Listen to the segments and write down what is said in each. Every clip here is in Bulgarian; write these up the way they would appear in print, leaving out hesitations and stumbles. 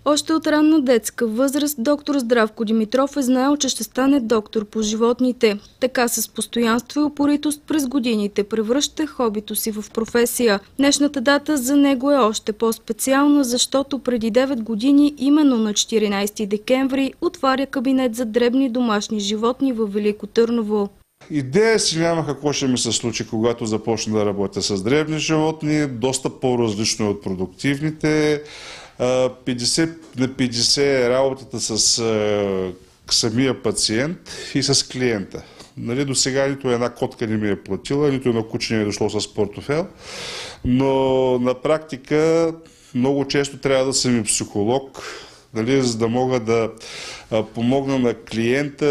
Още от ранна детска възраст доктор Здравко Димитров е знаел, че ще стане доктор по животните. Така с постоянство и упоритост през годините превръща хобито си в професия. Днешната дата за него е още по-специална, защото преди 9 години, именно на 14 декември, отваря кабинет за дребни домашни животни във Велико Търново. Идея си няма какво ще ми се случи, когато започна да работя с дребни животни, доста по-различно от продуктивните. 50 на 50 е работата с самия пациент и с клиента. До сега нито една котка не ми е платила, нито едно куче не е дошло с портофел, но на практика много често трябва да съм и психолог, за да мога да помогна на клиента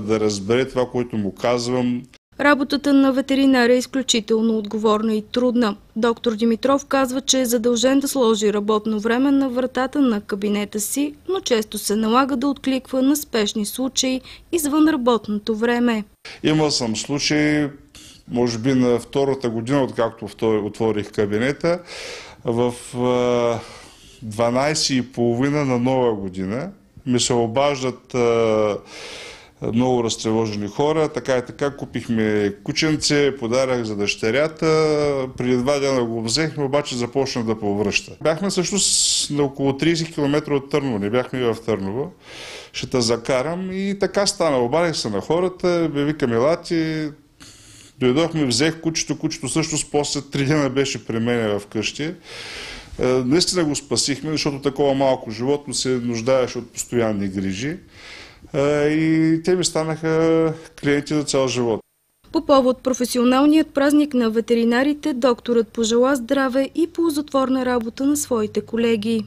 да разбере това, което му казвам. Работата на ветеринар е изключително отговорна и трудна. Доктор Димитров казва, че е задължен да сложи работно време на вратата на кабинета си, но често се налага да откликва на спешни случаи извън работното време. Имал съм случаи, може би на втората година, откакто отворих кабинета, в 12:30 на нова година ми се обаждат много разтревожени хора. Така и така купихме кученце, подарък за дъщерята. Преди 2 дена го взехме, обаче започна да повръща. Бяхме всъщност на около 30 км от Търново, не бяхме и в Търново. Ще те закарам и така стана. Обадих се на хората, викам елати. Дойдохме, взех кучето. Кучето всъщност после 3 дена беше при мен вкъщи. Наистина го спасихме, защото такова малко животно се нуждаеше от постоянни грижи. И те ми станаха клиенти за цял живот. По повод професионалният празник на ветеринарите, докторът пожела здраве и ползотворна работа на своите колеги.